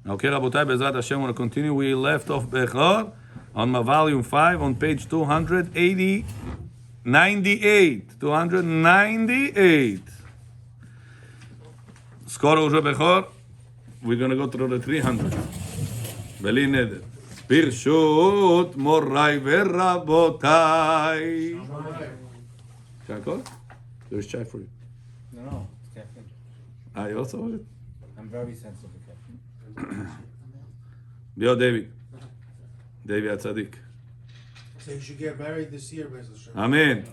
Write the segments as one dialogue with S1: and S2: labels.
S1: Okay, Rabotai, Bezrat Hashem, we're going to continue. We left off Bechor on my volume 5 on page 298. 298. Skoro уже Bechor. We're going to go through the 300. Beli neder. Birshut Morai Verabotai. Shakor? There's chai for you.
S2: No, it's caffeine.
S1: You also want it?
S2: I'm very sensitive to caffeine.
S1: Yo, David. David Atzadik.
S3: So you should get married this year, Bezel Shem.
S1: Amen.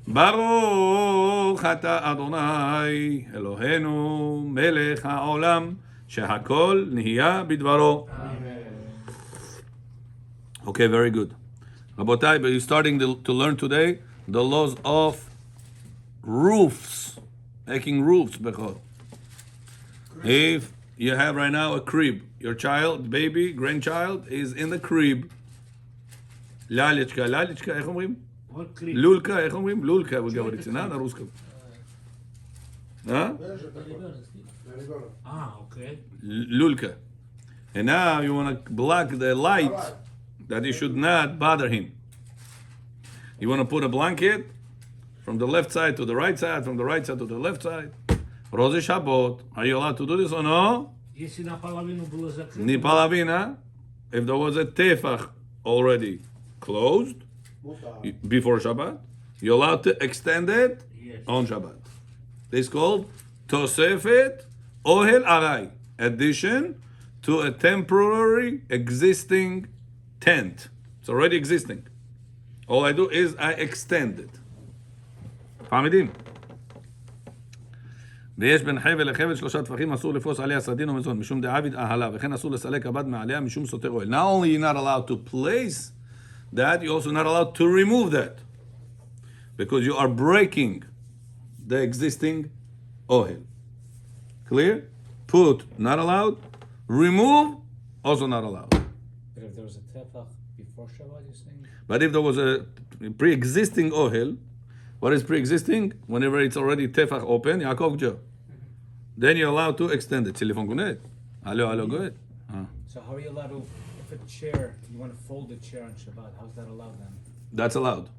S1: Baruch ata Adonai Eloheinu melech haolam shehakol nihya bidvaro. Okay, very good. Rabotai, but you're starting to learn today the laws of roofs, making roofs. Bechor. If you have right now a crib, your child, baby, grandchild is in the crib. Лялечка, איך אומרים? לולקה, איך אומרים? לולקה, בגברית, на русском.
S2: Okay.
S1: Lulka. And now you want to block the light that it should not bother him. You want to put a blanket from the left side to the right side, from the right side to the left side. Rosh Shabbat. Are you allowed to do this or no?
S2: Если наполовину было закрыто.
S1: Ni palavina. If there was a tefach already closed before Shabbat, you're allowed to extend it on Shabbat. This is called Tosefet Ohel Arai. Addition to a temporary existing tent. It's already existing. All I do is I extend it. Fahmidim? ויש בין חבל לחבל 3 טפחים, אסור לפרוס עליה סדין ומזון, משום דעביד אהלה, וכן אסור לסלק הבד מעליה, משום סותר אוהל. Not only you're not allowed to place that, you're also not allowed to remove that. Because you are breaking the existing ohel. Clear? Put, not allowed. Remove, also not allowed.
S2: But if there was a tefach before Shabbat, you're saying?
S1: But if there was a pre-existing ohel, what is pre-existing? Whenever it's already tefach open, Yaakov Joe. Then you're allowed to extend it. Telephone connect. Hello, go ahead.
S2: So how are you allowed to, if a chair, you want to fold a chair on Shabbat, how's that allowed then?
S1: That's allowed.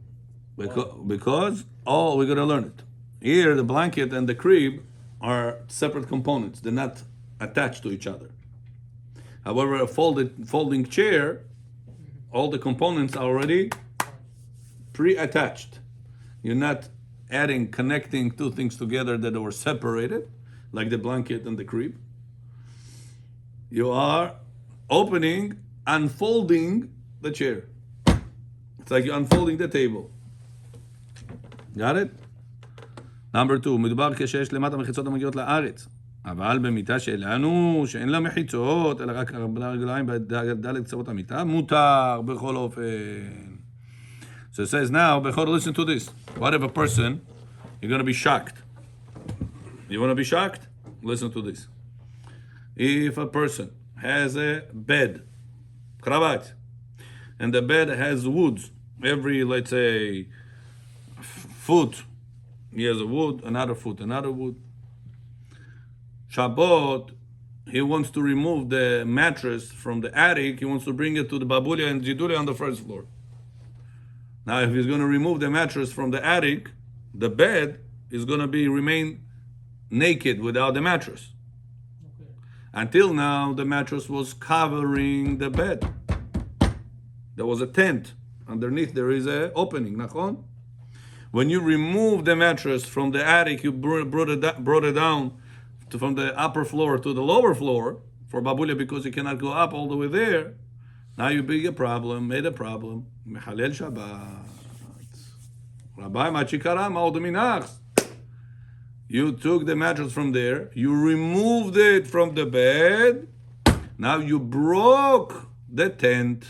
S1: Because we're going to learn it. Here, the blanket and the crib are separate components. They're not attached to each other. However, a folding chair, all the components are already pre-attached. You're not connecting two things together that were separated, like the blanket and the crib. You are unfolding the chair. It's like you're unfolding the table. Got it? Number 2, מדובר כשיש למטה מחיצות המגיעות לארץ. אבל במיטה שלנו, שאין לה מחיצות, אלא רק רגליים בדלת קצוות המיטה, מותר בכל אופן. So it says now, Bechor, listen to this. What if a person, you're going to be shocked. You want to be shocked? Listen to this. If a person has a bed, kravat, and the bed has woods, every, let's say, foot, he has a wood, another foot, another wood. Shabbat, he wants to remove the mattress from the attic, he wants to bring it to the babulia and jidulia on the first floor. Now, if he's going to remove the mattress from the attic, the bed is going to remain naked without the mattress. Okay. Until now, the mattress was covering the bed. There was a tent. Underneath, there is an opening. Nachon? When you remove the mattress from the attic, you brought it down from the upper floor to the lower floor for babulia because you cannot go up all the way there. Now you made a problem. Mechalel Shabbat. Rabbi Machikara Ma'odaminach. You took the mattress from there. You removed it from the bed. Now you broke the tent.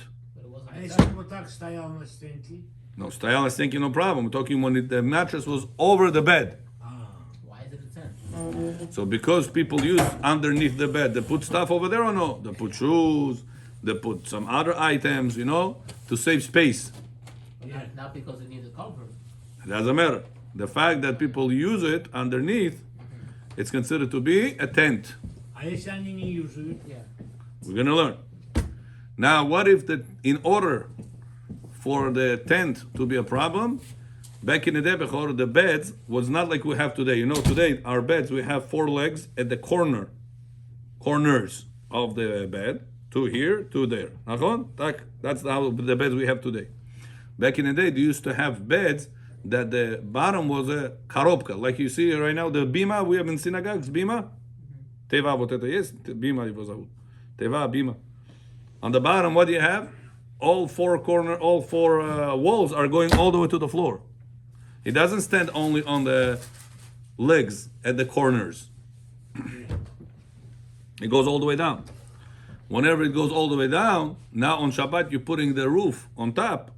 S1: No, stayal is thinking no problem. We're talking when the mattress was over the bed.
S2: Why is it a tent?
S1: So because people use underneath the bed, they put stuff over there or no? They put shoes. They put some other items, to save space.
S4: Yeah, not because they need a comfort.
S1: It doesn't matter. The fact that people use it underneath, it's considered to be a tent.
S2: А если они не юзают?
S1: We're going to learn. Now, what if in order for the tent to be a problem, back in the day, before the beds was not like we have today. You know, today our beds, we have 4 legs at the corners of the bed. 2 here, 2 there. That's how the beds we have today. Back in the day, they used to have beds that the bottom was a karobka, like you see right now, the bima we have in synagogues, bima. Teva, вот это есть? Bima его зовут. Teva, bima. On the bottom, what do you have? All 4 walls are going all the way to the floor. It doesn't stand only on the legs at the corners. It goes all the way down. Whenever it goes all the way down, now on Shabbat you're putting the roof on top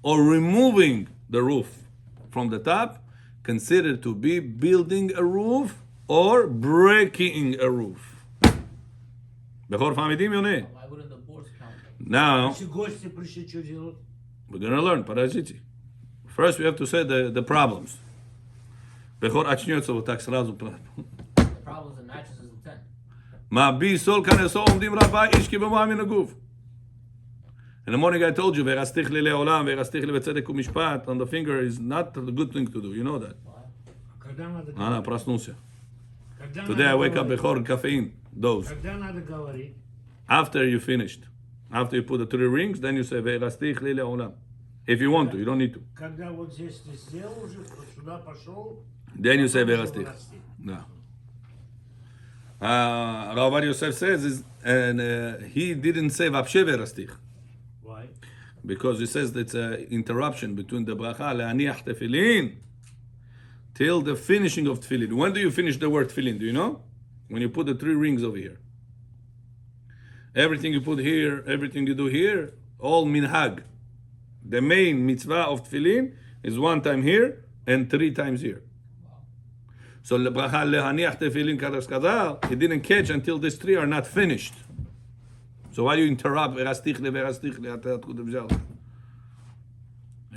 S1: or removing the roof from the top, considered to be building a roof or breaking a roof. Bechor Famidim Yoneh.
S4: Why wouldn't the boards count?
S1: Now,
S3: Если гости пришли, что делать?
S1: we're going to learn, подождите. First we have to say the problems. Bechor очнется вот так сразу.
S4: The problem is the mattresses and tent.
S1: Ma'bi sol kaneso omdim rabba ish ki b'mo'am min haguf. In the morning I told you, ve'rastich li le'olam, ve'rastich li b'tzedek u'mishpat, on the finger is not a good thing to do. You know that.
S3: Когда надо
S1: Ana, проснулся.
S3: Когда
S1: Today I
S3: надо
S1: wake up
S3: говорить?
S1: bechor caffeine dose.
S3: Когда надо говорить?
S1: After you finished. After you put the 3 rings, then you say, ve'rastich li le'olam. If you want to, you don't need to.
S3: Когда вот здесь ты сделал уже, вот сюда пошел.
S1: Then you say
S3: потом уже
S1: ve'rastich.
S3: вырасти.
S1: No. Rav Bar Yosef says, he didn't say vapshe ve'rastich.
S3: Why?
S1: Because he says that's an interruption between the bracha le'aniach tefillin till the finishing of tefillin. When do you finish the word tefillin? Do you know? When you put the 3 rings over here. Everything you put here, everything you do here, all minhag. The main mitzvah of tefillin is 1 time here and 3 times here. So the bracha le'aniach tefillin kadosh kadal, he didn't catch until these 3 are not finished. So why do you interrupt? He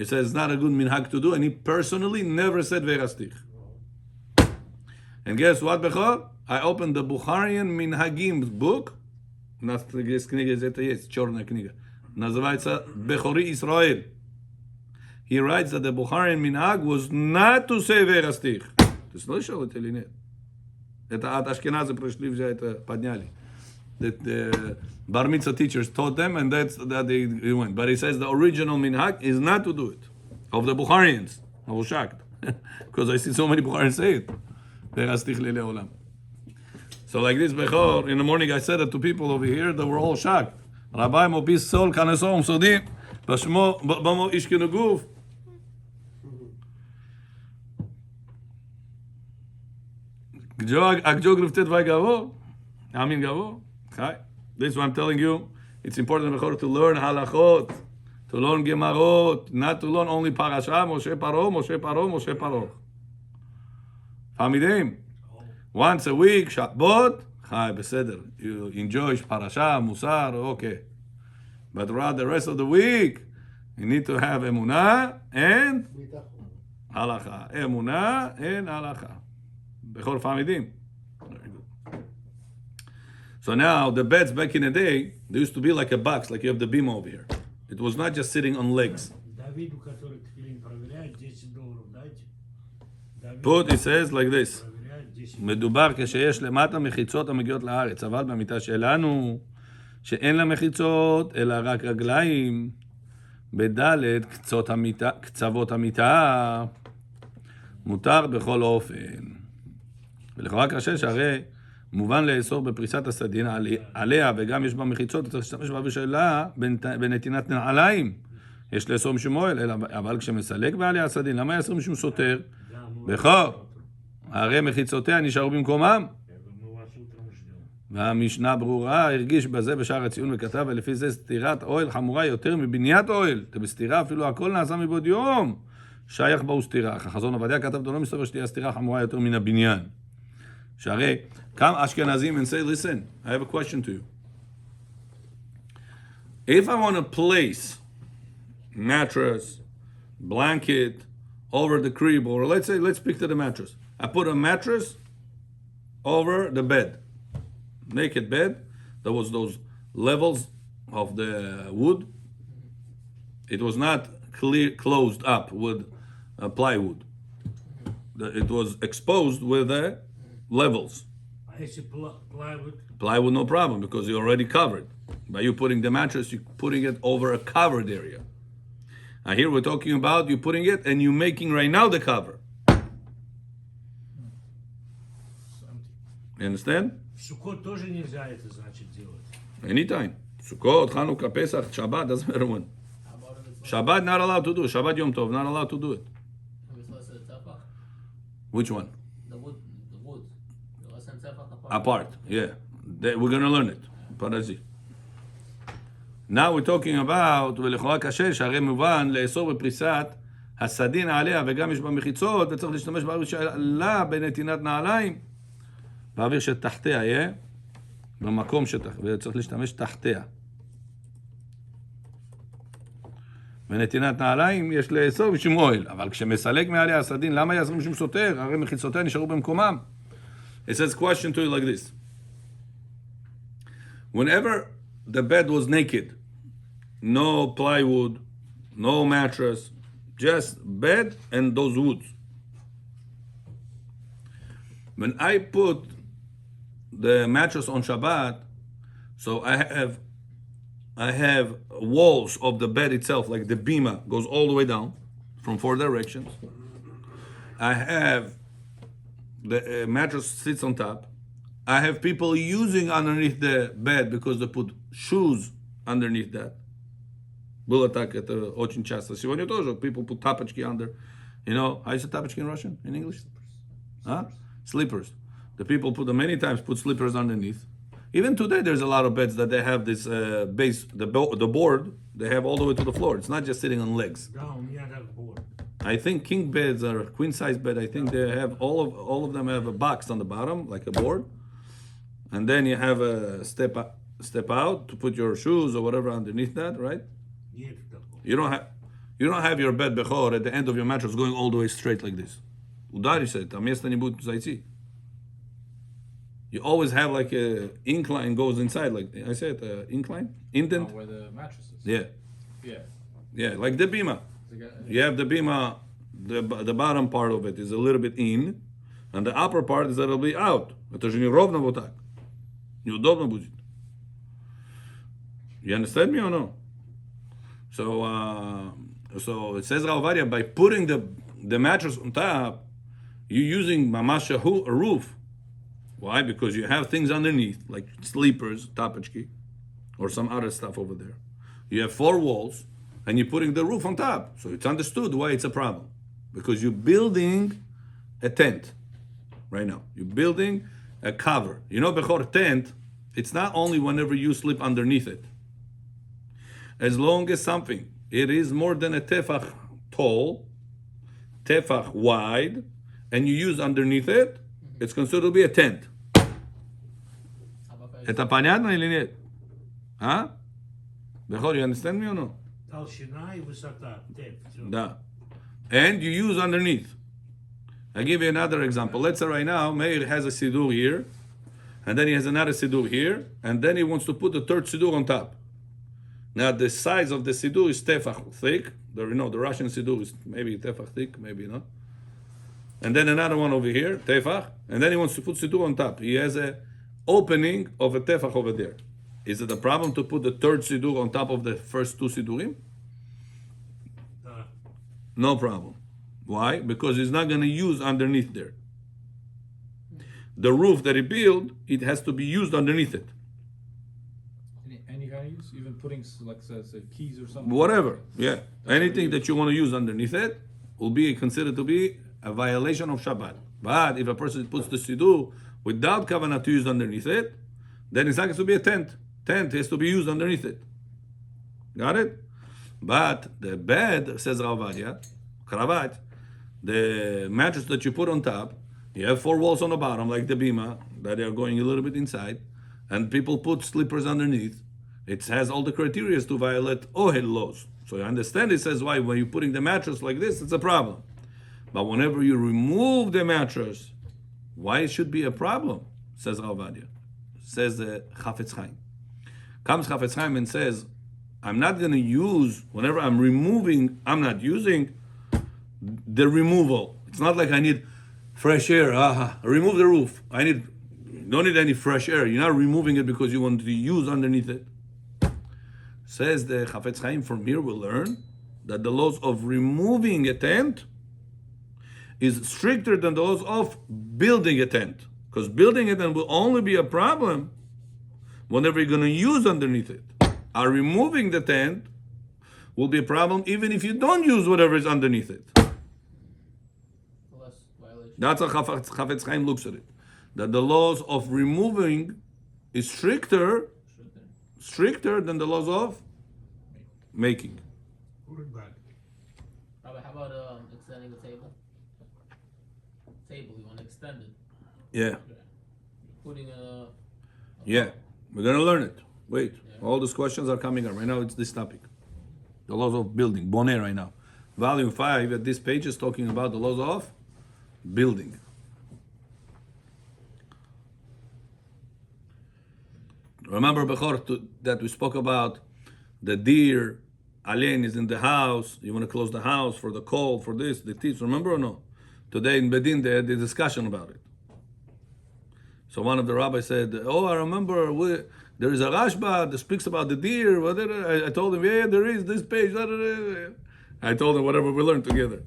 S1: says it's not a good minhag to do, and he personally never said verastich. And guess what, Bechor? I opened the Bukharian Minhagim book. У нас есть книга, это есть, черная книга. Называется Bechori Israel. He writes that the Bukharian Minhag was not to say verastich. Ты слышал это или нет? Это от Ашкеназа пришли, взяли это, подняли. That the Bar Mitzvah teachers taught them, and that they went. But he says the original minhag is not to do it. Of the Bukharians. I was shocked. Because I see so many Bukharians say it. So like this, Bechor, in the morning I said it to people over here, they were all shocked. Rabbi Mopis Sol Kanesom Sodim, Bashmo Bamo Ishkin Guf. Agjog Riftet Vai Gavo. Amin Gavo. This is what I'm telling you. It's important to learn halachot, to learn gemarot, not to learn only parasha, Moshe Paro, Moshe Paro, Moshe Paro. Famidim. Once a week, Shabbat, chai, beseder. You enjoy parasha, musar, okay. But throughout the rest of the week, you need to have emunah and halacha. Emunah and halacha. Bechor famidim. So now the beds back in the day, they used to be like a box, like you have the beam over here. It was not just sitting on legs.
S3: Давиду, который тфилин проверяет, $10 дайте.
S1: Put, it says like this.
S3: Проверяет 10.
S1: מדובר כשיש למטה מחיצות המגיעות לארץ, אבל במיטה שלנו, שאין לה מחיצות, אלא רק רגליים, בדלת קצוות המיטה, מותר בכל אופן. ולכאורה קשה שהרי מובן לאסור בפריסת הסדין עליה, וגם יש בה מחיצות, צריך להשתמש בה בשאלה בנתינת נעליים. יש לאסור משום מועל, אבל כשמסלק בעליה הסדין, למה יאסור משום סותר? בכור, הרי מחיצותיה נשארו במקומם. והמשנה ברורה הרגיש בזה בשער הציון וכתב, ולפי זה סתירת אוהל חמורה יותר מבניית אוהל. בסתירה אפילו הכל נעשה מבעוד יום. שייך בה וסתירה. החזון עובדיה כתב, לא מסתבר שתהיה סתירה חמורה יותר מן הבניין. שהרי come Ashkenazim and say, listen, I have a question to you. If I want to place mattress, blanket over the crib, or let's pick to the mattress. I put a mattress over the bed, naked bed. there was those levels of the wood. It was not closed up with plywood. It was exposed with the levels.
S3: А если plywood,
S1: Plywood, no problem, because you already covered. By you putting the mattress, you're putting it over a covered area. And here we're talking about you putting it and you making right now the cover. You understand?
S3: в Суккот тоже нельзя это, значит, делать.
S1: Anytime. Sukkot, Chanukah, Pesach, Shabbat, doesn't matter when.
S4: How about if it's
S1: Shabbat, not allowed to do it. Shabbat Yom Tov, not allowed to do it.
S4: if it's less than tefach?
S1: Which one?
S4: The wood. Less than tefach apart.
S1: Apart, yeah. We're going to learn it. Parazi. Now we're talking about, ולכאורה קשה, שהרי מובן לאסור בפריסת הסדין עליה וגם יש בה מחיצות וצריך להשתמש באוויר שעלה בנתינת נעליים באוויר שתחתיה, יהיה במקום וצריך להשתמש תחתיה. בנתינת נעליים יש לאסור משום אוהל, אבל כשמסלק מעליה הסדין, למה יעזרו משום סותר? הרי מחיצותיה נשארו במקומם. It says question to you like this. Whenever the bed was naked, no plywood, no mattress, just bed and those woods. When I put the mattress on Shabbat, so I have walls of the bed itself, like the bima goes all the way down from 4 directions. I have the mattress sits on top. I have people using underneath the bed because they put shoes underneath that. Было так, это очень часто. Сегодня тоже people put тапочки under. You know, how you say тапочки in Russian, in English? Huh? Slippers. The people put many times put slippers underneath. Even today, there's a lot of beds that they have this base, the board, they have all the way to the floor. It's not just sitting on legs.
S3: Да, у меня так board.
S1: I think king beds or queen size bed, I think they have all of them have a box on the bottom, like a board. And then you have a step out to put your shoes or whatever underneath that, right?
S3: Нет такого.
S1: You don't have your bed bechor at the end of your mattress going all the way straight like this. Ударишься, там места не будет зайти. You always have like a incline goes inside, like I said, incline, indent.
S2: Where the mattress is.
S1: Yeah,
S2: Yeah.
S1: like the bima. You have the bima, the bottom part of it is a little bit in, and the upper part is that it'll be out. Это же неровно вот так. Неудобно будет. You understand me or no? So it says Ravadia, by putting the mattress on top, you're using mamash a roof. Why? Because you have things underneath, like sleepers, tapachki, or some other stuff over there. You have 4 walls, and you're putting the roof on top. So it's understood why it's a problem. Because you're building a tent right now. You're building a cover. You know, bechor tent, it's not only whenever you sleep underneath it. As long as something, it is more than a tefach tall, tefach wide, and you use underneath it, it's considered to be a tent. Это понятно или нет? А? Бехор, you understand me or no?
S3: Толщина и высота. Всё.
S1: Да. And you use underneath. I'll give you another example. Let's say right now, Meir has a siddur here, and then he has another siddur here, and then he wants to put the third siddur on top. Now the size of the siddur is tefach thick. The Russian siddur is maybe tefach thick, maybe not. And then another one over here, tefach, and then he wants to put siddur on top. He has a opening of a tefach over there. Is it a problem to put the third siddur on top of the first 2 siddurim?
S3: Да.
S1: No problem. Why? Because he's not going to use underneath there. The roof that he built, it has to be used underneath it.
S2: And you gotta use even putting like say keys or something.
S1: Whatever, yeah. Anything that you want to use underneath it will be considered to be a violation of Shabbat. But if a person puts the siddur without kavanah to use underneath it, then it's not going to be a tent. Tent has to be used underneath it. Got it? But the bed, says Ravadia, Kravat, the mattress that you put on top, you have 4 walls on the bottom, like the bima, that are going a little bit inside, and people put slippers underneath. It has all the criteria to violate ohel laws. So you understand it says why when you're putting the mattress like this, it's a problem. But whenever you remove the mattress, why it should be a problem, says Ravadia. Says the Chafetz Chaim. Comes Chafetz Chaim and says, I'm not going to use, whenever I'm removing, I'm not using the removal. It's not like I need fresh air. Remove the roof. Don't need any fresh air. You're not removing it because you want to use underneath it. Says the Chafetz Chaim, from here we'll learn that the laws of removing a tent is stricter than the laws of building a tent. Because building a tent will only be a problem whenever you're going to use underneath it. Removing the tent will be a problem even if you don't use whatever is underneath it.
S4: Less violation.
S1: That's how Chafetz Chaim looks at it. That the laws of removing is stricter than the laws of making.
S3: Put it back.
S4: How about extending the table? Table, you want to extend it.
S1: Yeah.
S4: Putting a
S1: Yeah. We're going to learn it. Wait. All these questions are coming up. Right now it's this topic. The laws of building. Bonnet right now. Volume 5 at this page is talking about the laws of building. Remember before that we spoke about the deer, alien is in the house, you want to close the house for the cold, for this, the thieves, remember or no? Today in Bedin they had the discussion about it. So one of the rabbis said, I remember there is a Rashba that speaks about the deer. I told him, yeah, there is this page. I told him whatever we learned together.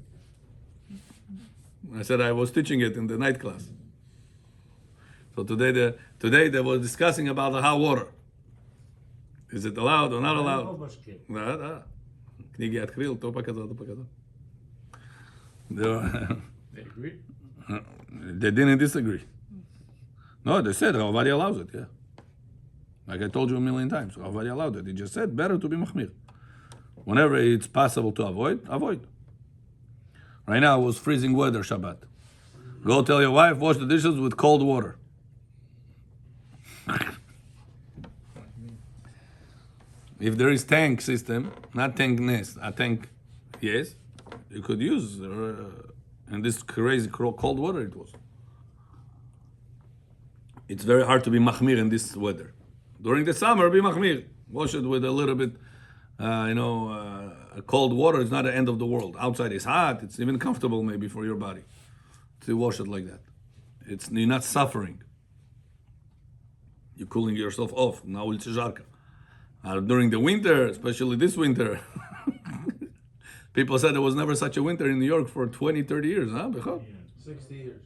S1: I said I was teaching it in the night class. So today they were discussing about the hot water. Is it allowed or not allowed? Книги открыл, то показал, то показал.
S3: They agree?
S1: They didn't disagree. No, they said Ravadi allows it, yeah. Like I told you a million times, Ravadi allowed it. He just said better to be machmir. Whenever it's possible to avoid. Right now it was freezing weather, Shabbat. Go tell your wife, wash the dishes with cold water. If there is tank system, not tank nest, a tank, yes, you could use, and this crazy cold water it was. It's very hard to be machmir in this weather. During the summer, be machmir. Wash it with a little bit, cold water. It's not the end of the world. Outside is hot. It's even comfortable maybe for your body to wash it like that. You're not suffering. You're cooling yourself off. Now it's жарко. During the winter, especially this winter, people said there was never such a winter in New York for 20, 30 years, huh?
S3: Yeah. 60 years.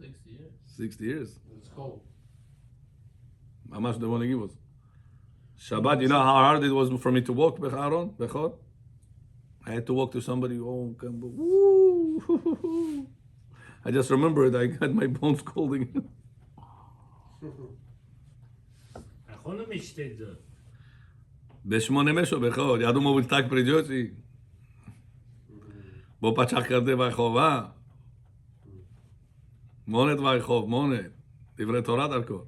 S4: 60 years.
S1: 60 years.
S3: It's cold.
S1: How much they want to give us? Shabbat, you know how hard it was for me to walk, Bechor? I had to walk to somebody, woo. I just remembered I got my bones colding.
S3: Economy steht da.
S1: ב-8 משהו, Bechor. ידעו mobilità prigiosi. בוא פצ'ח כזה ברחובה. מונת ברחוב, מונת. דברי תורה דרכו.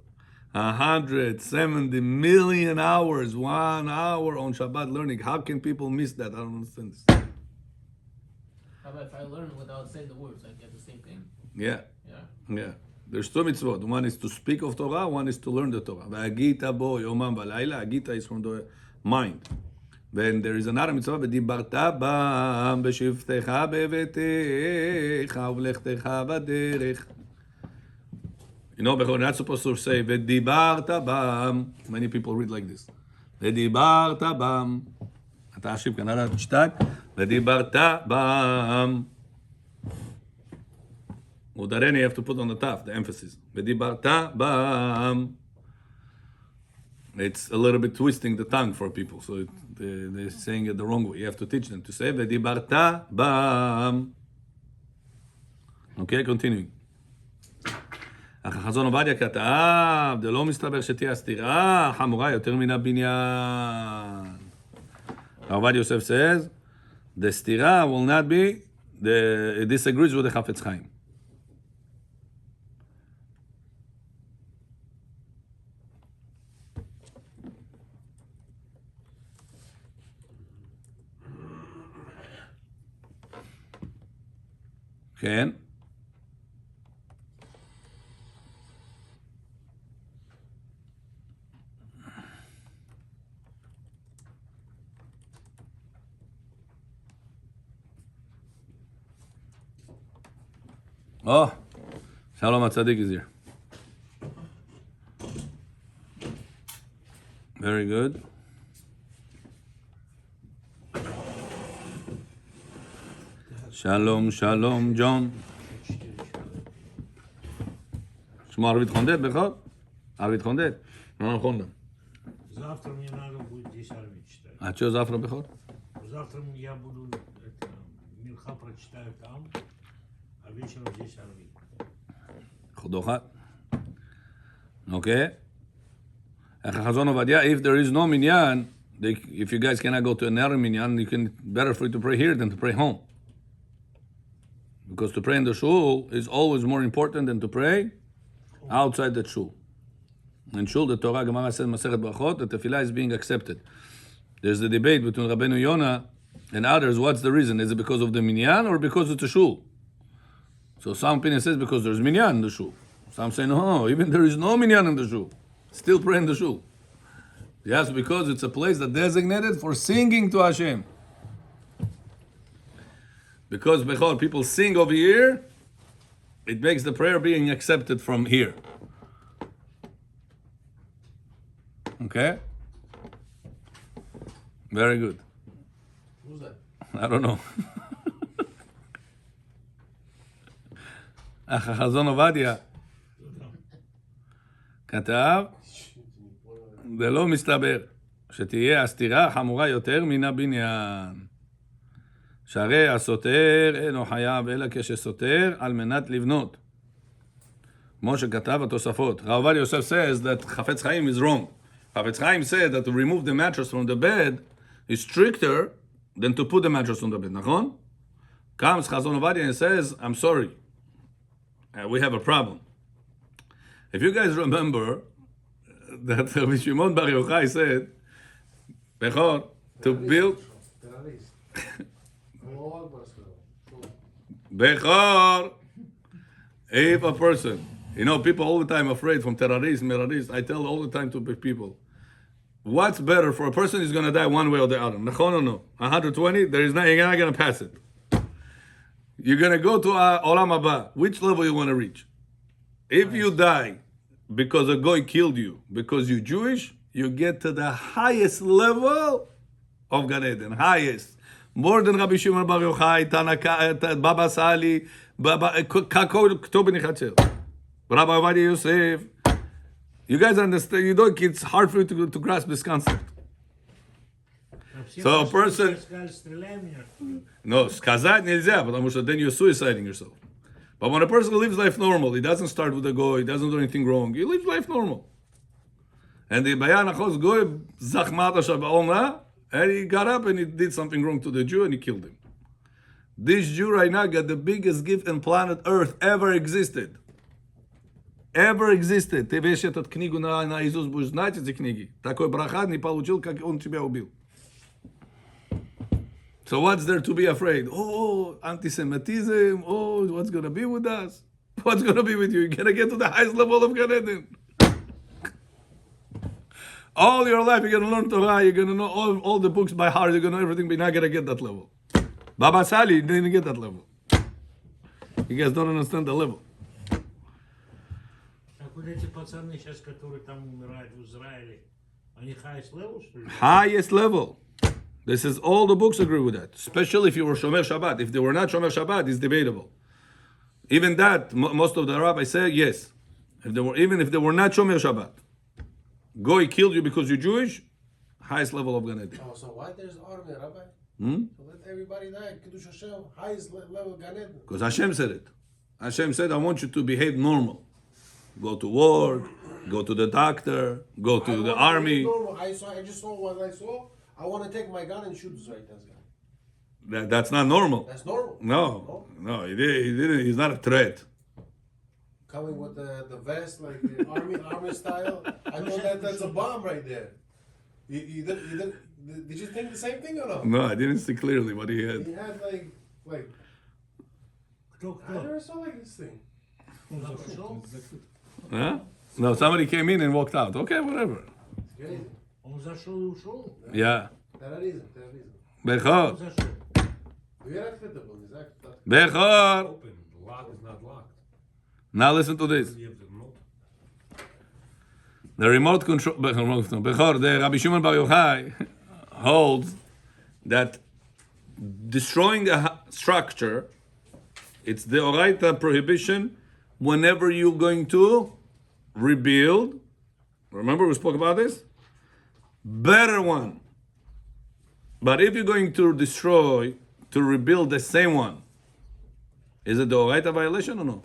S1: 170 million hours, 1 hour on Shabbat learning. How can people miss that? I don't understand this.
S4: How about if I learn without saying the words, I get the same thing?
S1: Yeah.
S4: Yeah.
S1: There's two mitzvot. One is to speak of Torah, one is to learn the Torah. והגית בו יומם ולילה. הגית is from the mind. Then there is another mitzvah, ודיברת בם בשבתך בביתך ובלכתך בדרך. You know, we're not supposed to say, ודיברת בם. Many people read like this. ודיברת בם. אתה אשיב כאן, אלה תשתק. ודיברת בם. Udareni you have to put on the top, the emphasis. ודיברת בם. It's a little bit twisting the tongue for people, so they're saying it the wrong way. You have to teach them to say, ודיברת בם. Okay, continuing. אך החזון עובדיה כתב, זה לא מסתבר שתהיה הסתירה חמורה יותר מן הבניין. עובדיה יוסף says, the סתירה will not be, it disagrees with the חפץ חיים. כן? Oh, Shalom HaTzadik is here. Very good. Shalom, Shalom, John. שמו ערבית חונדת בכלל? ערבית חונדת? לא נכון.
S3: Завтра мне надо будет здесь армию читать.
S1: А что завтра בכלל?
S3: Завтра я буду Милха прочитаю там, а вечером здесь армию.
S1: חודוחת. Okay. Chazon Ovadia, if there is no minyan, if you guys cannot go to another minyan, you can better for you to pray here than to pray home. Because to pray in the shul is always more important than to pray outside the shul. In shul, the Torah Gemara says Masechet Brachot, the tefillah is being accepted. There's the debate between Rabbeinu Yonah and others. What's the reason? Is it because of the minyan or because it's a shul? So some opinion says because there's minyan in the shul. Some say no, even there is no minyan in the shul. Still pray in the shul. Yes, because it's a place that's designated for singing to Hashem. Because Bechor, people sing over here, it makes the prayer being accepted from here. Okay? Very good.
S4: Who's that?
S1: I don't know. החזון עובדיה כתב, זה לא מסתבר, שתהיה הסתירה חמורה יותר מן הבניין. שהרי הסותר אינו חייב אלא כשסותר על מנת לבנות. כמו שכתב התוספות. הרב עובדיה יוסף says that חפץ חיים is wrong. חפץ חיים said that to remove the mattress from the bed is stricter than to put the mattress on the bed, נכון? comes חזון עובדיה and says, I'm sorry, we have a problem. If you guys remember that Rabbi Shimon Bar Yochai said, Bechor, to build... Bechor, if a person, people all the time afraid from terrorists, I tell all the time to people, what's better for a person is going to die one way or the other? Nachon or no? 120, you're not going to pass it. You're going to go to Olam Haba. Which level you want to reach? If you die because a goy killed you, because you're Jewish, you get to the highest level of Gan Eden. Highest. More than Rabbi Shimon Bar Yochai, Tanaka, Baba Sali, Ktobi Nichatzel, Rabbi Ovadia Yosef. You guys understand, it's hard for you to grasp this concept. So a person... No, сказать нельзя, потому что then you're suiciding yourself. But when a person lives life normal, he doesn't start with a goy, he doesn't do anything wrong, he lives life normal. And the Bayan Achos goy, Zachmata Shabbaoma, and he got up and he did something wrong to the Jew and he killed him. This Jew right now got the biggest gift on planet Earth ever existed. Ever existed. Ты вещь этот книгу наизусть будешь знать, эти книги. Такой брахат не получил, как он тебя убил. So what's there to be afraid? Oh, anti-Semitism. Oh, what's going to be with us? What's going to be with you? You're going to get to the highest level of Gan Eden. All your life, you're going to learn Torah. You're going to know all the books by heart. You're going to know everything, but you're not going to get that level. Baba Sali didn't get that level. You guys don't understand the level.
S3: Так вот эти пацаны сейчас, которые там умирают в Израиле, они highest level, что ли?
S1: Highest level. This is all the books agree with that. Especially if you were Shomer Shabbat. If they were not Shomer Shabbat, it's debatable. Even that, most of the rabbis say yes. Even if they were not Shomer Shabbat. Goy killed you because you're Jewish, highest level of Gan Eden.
S5: Oh, so why there's army, Rabbi? So let everybody die. Kiddush Hashem, highest level Gan Eden.
S1: Because Hashem said it. Hashem said, I want you to behave normal. Go to work, go to the doctor, go to the army.
S5: I just saw what I saw. I want to take my gun and shoot this right guy.
S1: That's not normal.
S5: That's normal.
S1: No, he didn't. He's not a threat.
S5: Coming with the vest, like the army style. I thought that's a bomb right there. Did you think the same thing or no?
S1: No, I didn't see clearly what he had.
S5: He had like. I never saw like this thing.
S1: Huh? No, somebody came in and walked out. Okay, whatever.
S5: Crazy.
S3: Он зашел и ушел?
S1: Yeah.
S5: Terrorism.
S1: Bechor.
S3: Он зашел.
S5: We're not fit to believe that.
S1: Bechor.
S3: Open. Lock is not locked.
S1: Now listen to this.
S3: You have the remote.
S1: The remote control, Bechor, the Rabbi Shimon Bar Yochai holds that destroying a structure, it's the Oraita prohibition whenever you're going to rebuild. Remember we spoke about this? Better one. But if you're going to destroy, to rebuild the same one, is it the Oraita violation or no?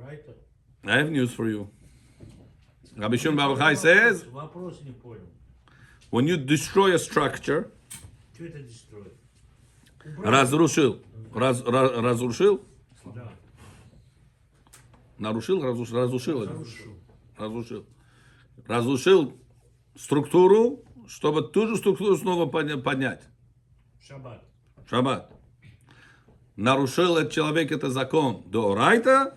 S3: Right.
S1: I have news for you. Rabbi Shimon Bar Yochai says,
S3: Вопрос не понял.
S1: when you destroy a structure,
S3: Что это destroy?
S1: разрушил, разрушил,
S3: Да.
S1: нарушил, разрушил структуру, чтобы ту же структуру снова поднять.
S3: Шаббат.
S1: Шаббат. Нарушил этот человек это закон до Орайта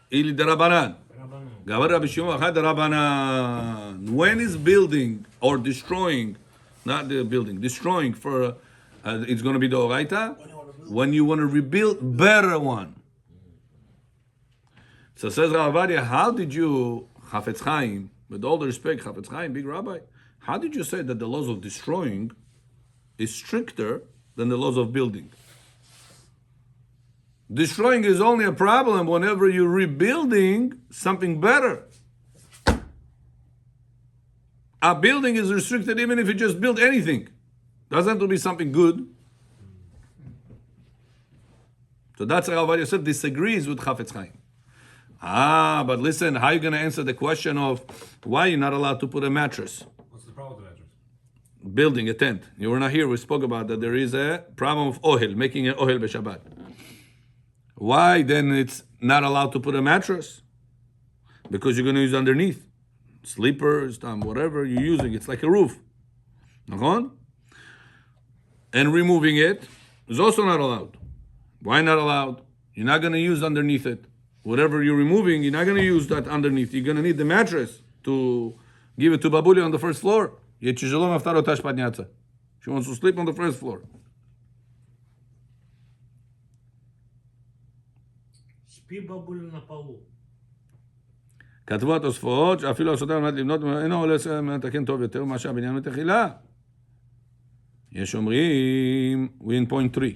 S1: или до Рабанан?
S3: Рабанан.
S1: Говорит Раби Шимон Bar Yochai, Рабанан. When is building or destroying, not the building, destroying for, it's going to be the Oraita? When you want to rebuild better one. So says Rav Avadia, how did you, Chafetz Chaim, with all the respect, Chafetz Chaim, big rabbi, how did you say that the laws of destroying is stricter than the laws of building? Destroying is only a problem whenever you're rebuilding something better. A building is restricted even if you just build anything. Doesn't have to be something good. So that's how Rav Yosef disagrees with Chafetz Chaim. But listen, how are you going to answer the question of why you're not allowed to put a mattress?
S6: What's the problem with the mattress?
S1: Building a tent. You were not here. We spoke about that. There is a problem of ohel, making an ohel b'Shabbat. Why then it's not allowed to put a mattress? Because you're going to use underneath. Sleepers, whatever you're using. It's like a roof. And removing it is also not allowed. Why not allowed? You're not going to use underneath it. Whatever you're removing, you're not going to use that underneath. You're going to need the mattress to give it to Babuli on the first floor. She wants to sleep on the first floor.
S3: Спи, бабуля, на полу.
S1: כתבו התוספות שאפילו הסודר על מנת לבנות אינו עולה מתקן טוב יותר ממה שהבניין מתחילה. יש אומרים, win point 3,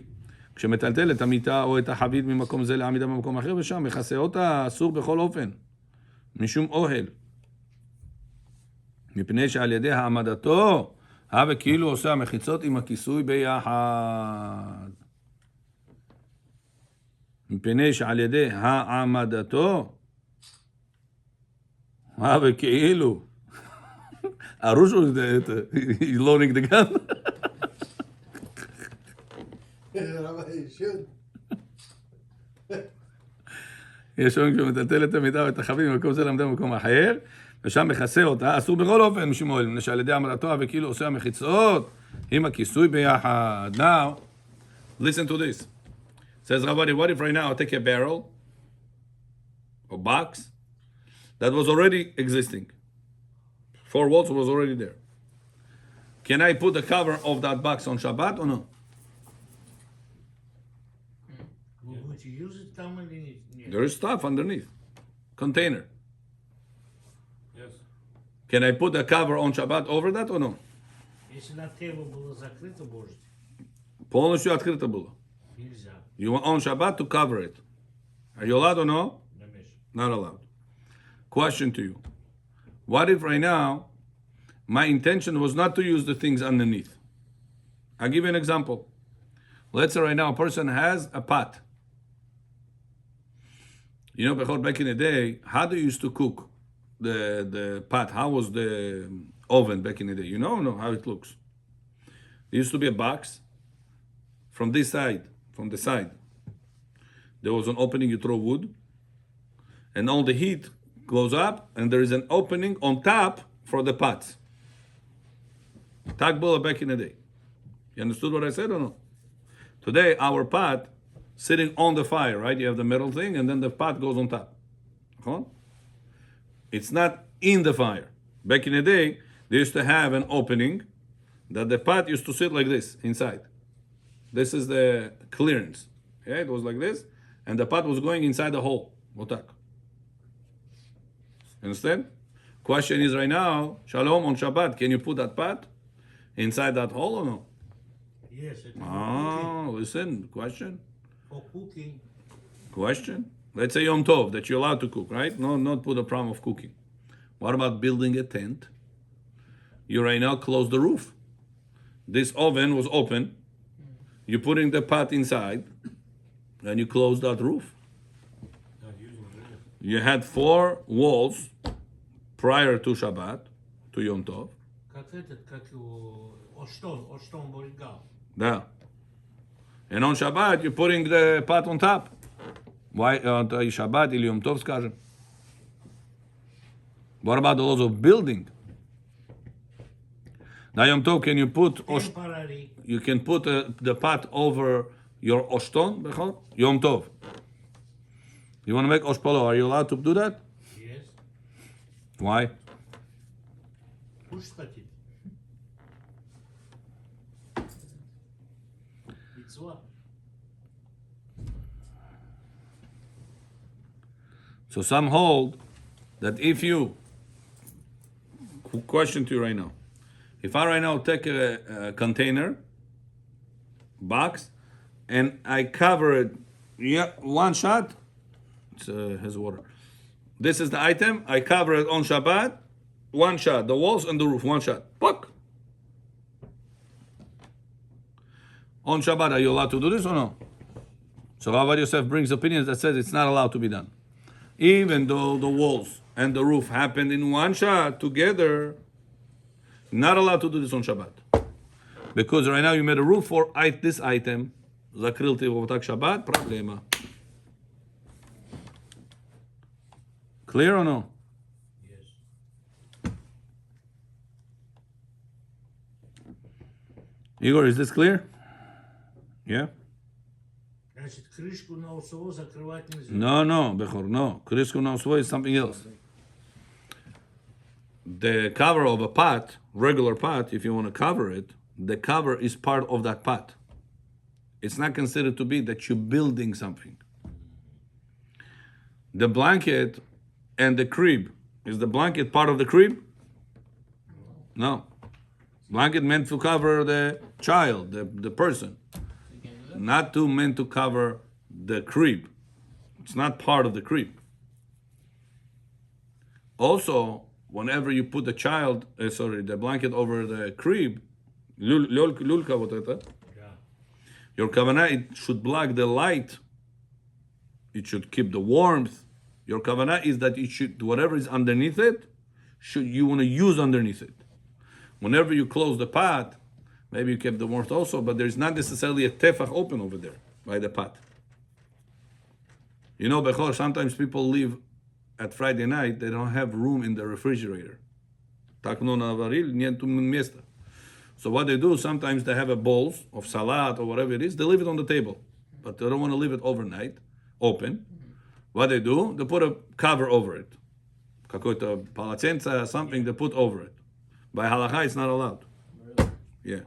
S1: כשמטלטל את המיטה או את החבית ממקום זה לעמידה במקום אחר ושם מכסה אותה אסור בכל אופן, משום אוהל. מפני שעל ידי העמדתו, וכאילו עושה המחיצות עם הכיסוי ביחד. מפני שעל ידי העמדתו, וכאילו, הראש הוא לא נגדגן.
S5: Rabbi, shoot.
S1: יש אומרים כשמטלטל את המיטה ואת החבית ממקום זה לעמדה במקום אחר, ושם מכסה אותה, אסור בכל אופן משום אוהל, מפני שעל ידי עמדתו וכאילו עושה המחיצות עם הכיסוי ביחד. Now, listen to this. Says Rabbi, what if right now I take a barrel or box that was already existing? 4 walls was already there. Can I put the cover of that box on Shabbat or no?
S3: Вы будете юзать там или нет?
S1: There is stuff underneath. Container.
S6: Yes.
S1: Can I put the cover on Shabbat over that or no?
S3: Если на тему было закрыто, можете.
S1: полностью открыто было.
S3: Нельзя.
S1: You want on Shabbat to cover it. Are you allowed or no?
S3: Намеш.
S1: Not allowed. Question to you. What if right now my intention was not to use the things underneath? I'll give you an example. Let's say right now a person has a pot. You know, back in the day, how they used to cook the pot? How was the oven back in the day? You know how it looks? There used to be a box. From this side, from the side, there was an opening, you throw wood, and all the heat goes up, and there is an opening on top for the pots. Takbula back in the day. You understood what I said or no? Today, our pot sitting on the fire, right? You have the metal thing, and then the pot goes on top. Huh? It's not in the fire. Back in the day, they used to have an opening that the pot used to sit like this inside. This is the clearance. Yeah, it was like this, and the pot was going inside the hole. Otak. Understand? Question is right now, Shalom on Shabbat, can you put that pot inside that hole or no?
S3: Yes, it is
S1: Oh, listen, question.
S3: for cooking.
S1: Question. Let's say Yom Tov, that you're allowed to cook, right? No, not put a problem of cooking. What about building a tent? You right now close the roof. This oven was open. You're putting the pot inside, and you close that roof.
S6: Not using it.
S1: You had 4 walls prior to Shabbat, to Yom Tov.
S3: Как его, Оштон Боригал.
S1: Да. And on Shabbat, you're putting the pot on top. Why? Shabbat или Yom Tov, скажем. What about the laws of building? Now Yom Tov, can you put
S3: Temporary.
S1: you can put the pot over your oshton, bechor? Yom Tov. You want to make oshpolo? Are you allowed to do that?
S3: Yes.
S1: Why?
S3: Кушать хотите? Мицва.
S1: So some hold that if you question to you right now, if I right now take a container, box, and I cover it, one shot, it has water. This is the item, I cover it on Shabbat, one shot, the walls and the roof, one shot. Puck. On Shabbat, are you allowed to do this or no? So Rabbi Yosef brings opinions that says it's not allowed to be done. Even though the walls and the roof happened in one shot together, not allowed to do this on Shabbat. Because right now you made a roof for this item, Zakrilti Votak Shabbat, problema. Clear or no?
S3: Yes.
S1: Igor, is this clear? Yeah?
S3: Значит, крышку на усово закрывать нельзя.
S1: No, Bechor, no. Krishku no svoy is something else. The cover of a pot, regular pot, if you want to cover it, the cover is part of that pot. It's not considered to be that you're building something. The blanket and the crib, is the blanket part of the crib? No. Blanket meant to cover the child, the person.
S4: You can't do that?
S1: Not to meant to cover the crib. It's not part of the crib. Also, whenever you put the blanket over the crib, lulka вот это,
S3: Yeah.
S1: your kavanah, it should block the light. It should keep the warmth. Your kavanah is that it should, whatever is underneath it, you want to use underneath it. Whenever you close the pot, maybe you kept the warmth also, but there's not necessarily a tefach open over there by the pot. You know, Bechor, sometimes people leave at Friday night, they don't have room in the refrigerator. Так много наварили, нету места. So what they do, sometimes they have a bowls of salad or whatever it is, they leave it on the table. But they don't want to leave it overnight, open. What they do, they put a cover over it. Какое-то полотенце, something they put over it. By halakha, it's not allowed.
S4: Really?
S1: Yeah.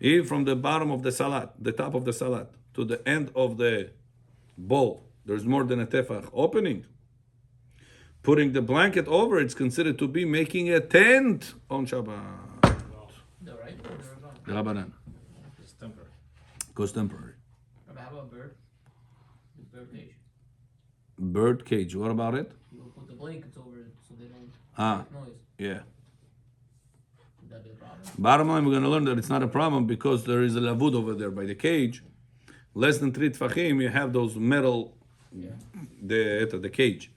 S1: Even from the bottom of the salad, the top of the salad, to the end of the bowl, there's more than a tefach opening. Putting the blanket over it's considered to be making a tent on Shabbat.
S4: No, right?
S1: The Rabbanan.
S6: It's temporary.
S1: Goes temporary.
S4: Rabbi, how about a bird? The bird cage.
S1: Bird cage, what about it?
S4: You will put the blankets over it so they don't
S1: Ah,
S4: make noise.
S1: yeah.
S4: Would that be a problem?
S1: Bottom line, we're going to learn that it's not a problem because there is a lavud over there by the cage. Less than 3 tfachim, you have those metal, the cage.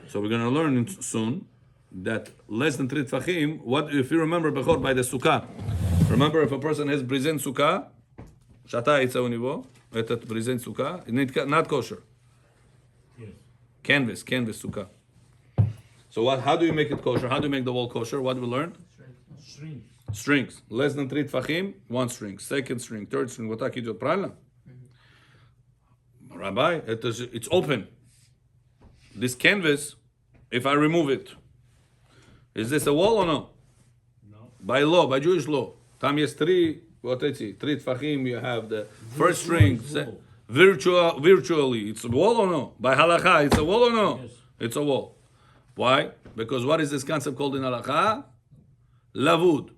S1: So we're going to learn soon that less than 3 tfachim, what if you remember before by the sukkah? Remember if a person has present sukkah, shata itza univo, etat present sukkah, not kosher.
S3: Yes.
S1: Canvas sukkah. So how do you make it kosher? How do you make the wall kosher? What we learned?
S3: String.
S1: Strings. Less than 3 tfachim, 1 string. Second string, third string. Вот так идет, правильно? Rabbi, it's open. This canvas, if I remove it, is this a wall or no?
S3: No.
S1: By law, by Jewish law. Там есть 3 тфахим, you have the first string,
S3: wall.
S1: virtually, it's a wall or no? By halakha, it's a wall or no?
S3: Yes.
S1: It's a wall. Why? Because what is this concept called in halakha? Lavud.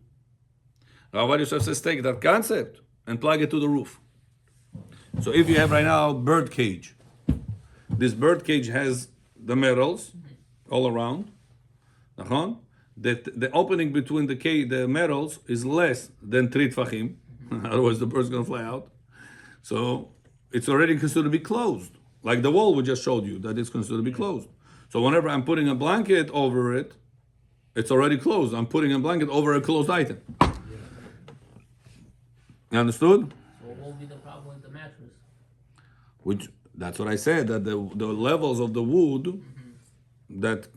S1: Rav Yosef says take that concept and plug it to the roof. So if you have right now a bird cage, this bird cage has the metals all around. The opening between the metals is less than 3 tfachim. Otherwise the bird's going to fly out. So it's already considered to be closed. Like the wall we just showed you, that is considered to be closed. So whenever I'm putting a blanket over it, it's already closed. I'm putting a blanket over a closed item. You understood?
S4: So what will be the problem with the mattress?
S1: That's what I said, that the levels of the wood that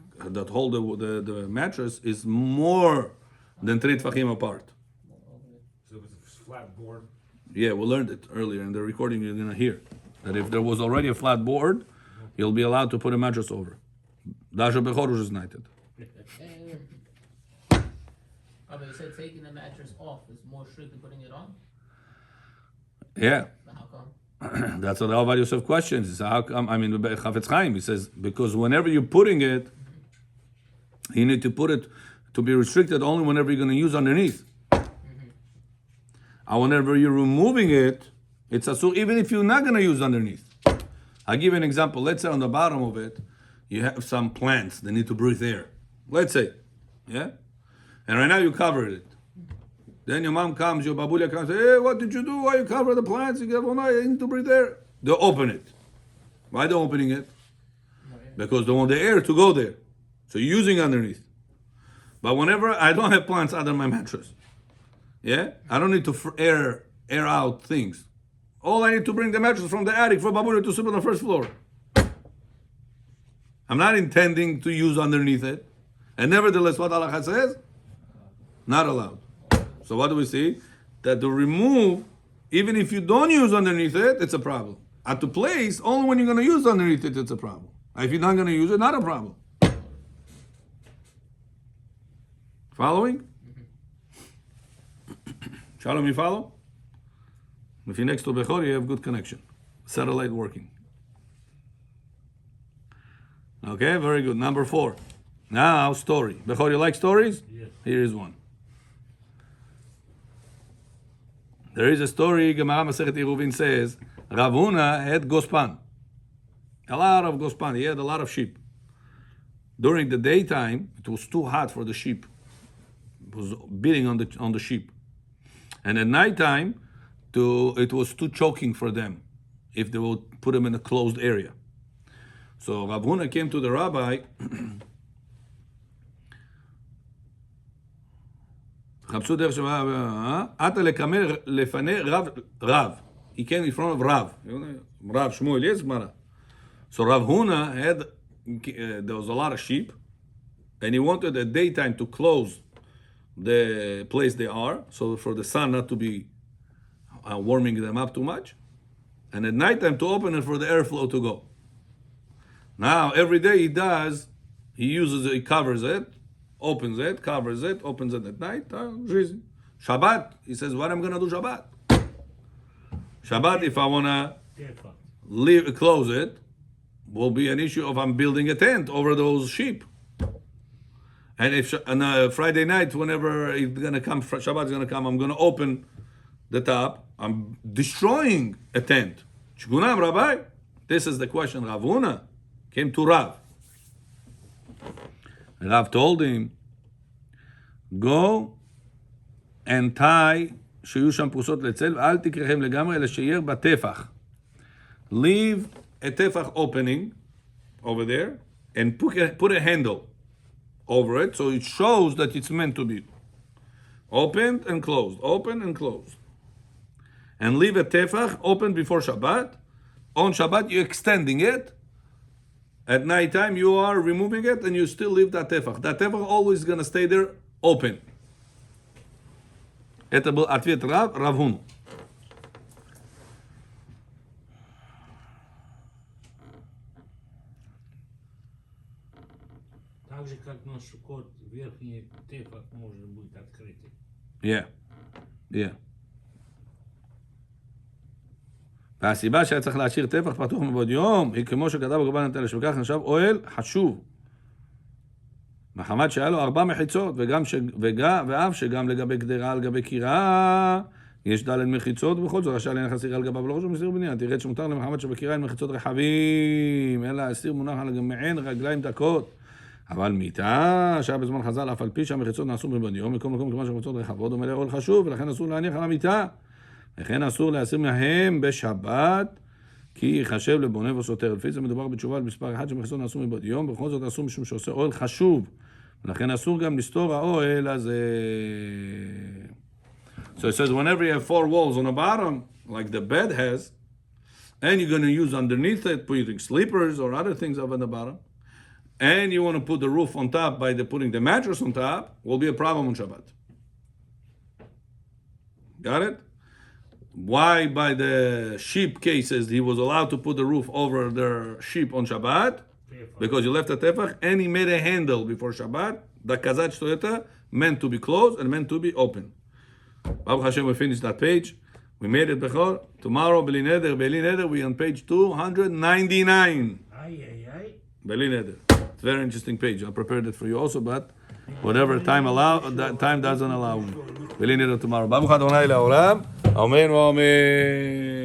S1: hold the mattress is more than 3 tfachim apart.
S6: So if it's a flat board,
S1: Yeah, we learned it earlier in the recording. You're gonna hear that if there was already a flat board, you'll be allowed to put a mattress over. Dasha Bechorush is knighted.
S4: Rabbi, you said taking the mattress off is more strict than putting it on?
S1: Yeah,
S4: But how come?
S1: that's what Rav Yosef questions. He says, how come? I mean, Chafetz Chaim, he says, because whenever you're putting it, you need to put it to be restricted only whenever you're going to use underneath. And whenever you're removing it, it's asur even if you're not going to use underneath. I'll give you an example. Let's say on the bottom of it, you have some plants that need to breathe air. Let's say, yeah? And right now you covered it. Then your mom comes, your babulia comes, hey, what did you do? Why you cover the plants? You go, oh, no, I need to breathe air. They open it. Why they opening it? Because they want the air to go there. So you're using underneath. But whenever I don't have plants under my mattress, yeah, I don't need to air out things. All I need to bring the mattress from the attic for babulia to sleep on the first floor. I'm not intending to use underneath it. And nevertheless, what Allah says? Not allowed. So what do we see? That to remove, even if you don't use underneath it, it's a problem. And to place, only when you're going to use underneath it, it's a problem. If you're not going to use it, not a problem. Following? Shalom, you follow? If you're next to Bechor, you have good connection. Satellite working. Okay, very good. Number 4. Now, story. Bechor, you like stories?
S3: Yes.
S1: Here is one. There is a story, Gemara Masechet Eruvin says, Rav Huna had gospan. A lot of gospan. He had a lot of sheep. During the daytime, it was too hot for the sheep. It was beating on the sheep. And at nighttime, it was too choking for them if they would put them in a closed area. So Rav Huna came to the rabbi. He came in front of Rav. Rav Shmuel, yes, Mara. So Rav Huna had, there was a lot of sheep, and he wanted at daytime to close the place they are, so for the sun not to be warming them up too much, and at nighttime to open it for the airflow to go. Now, every day he covers it, opens it, covers it, opens it at night. Shabbat, he says, what am I going to do Shabbat? Shabbat, if I want to close it, will be an issue of I'm building a tent over those sheep. And if on Friday night, whenever it's going to come, Shabbat is going to come, I'm going to open the top, I'm destroying a tent. Shkunam, Rabbi? This is the question. Rav Huna came to Rav. Rav told him, go and tie שיהיו שם פרוסות לצל, ואל תקרחם לגמרי, אלא שיהיה בטפח. Leave a tefach opening over there, and put a handle over it, so it shows that it's meant to be opened and closed, open and closed. And leave a tefach open before Shabbat. On Shabbat, you're extending it. At nighttime, you are removing it, and you still leave that tefach. That tefach always going to stay there open. Это был ответ Рав Хуну.
S3: Так же, как на Суккот, верхний тефах может быть открытый.
S1: Yeah. והסיבה שהיה צריך להשאיר טפח פתוח מבעוד יום, היא כמו שכתב בקורבן הנתן, וכך נחשב אוהל חשוב. מחמת שהיה לו 4 מחיצות, ואף שגם לגבי גדרה על גבי קירה, יש ד' מחיצות, ובכל זאת רשאי להניח אסיר על גביו ולא חשוב מסיר בניין. תראה שמותר למחמת שבקירה אין מחיצות רחבים, אלא אסיר מונח על מעין רגליים דקות. אבל מיטה, שהיה בזמן חז"ל, אף על פי שהמחיצות נעשו מבעוד יום, מכל מקום כמה שמחיצות רחבות, דומה לאוהל חשוב, ולכן אסור להניח על המיטה. לכן אסור להסיר מהם בשבת, כי ייחשב לבונה וסותר. לפי זה מדובר בתשובה על מספר אחד שמחיצות נעשו מבעוד יום, בכל זאת אסור משום שעושה אוהל חשוב. ולכן אסור גם לסתור האוהל הזה. So it says whenever you have 4 walls on the bottom, like the bed has, and you're going to use underneath it, putting sleepers or other things up on the bottom, and you want to put the roof on top by putting the mattress on top, will be a problem on Shabbat. Got it? Why by the sheep cases he was allowed to put the roof over the sheep on Shabbat? Because you left the tefach and he made a handle before Shabbat. The kazat shtoyeta meant to be closed and meant to be open. Baruch Hashem, we finished that page. We made it before. Tomorrow, Beli Neder, we on page 299. Beli Neder. It's a very interesting page. I prepared it for you also, but whatever time doesn't allow me. Beli Neder tomorrow. Baruch Adonai Le'olam. Amen. Amen.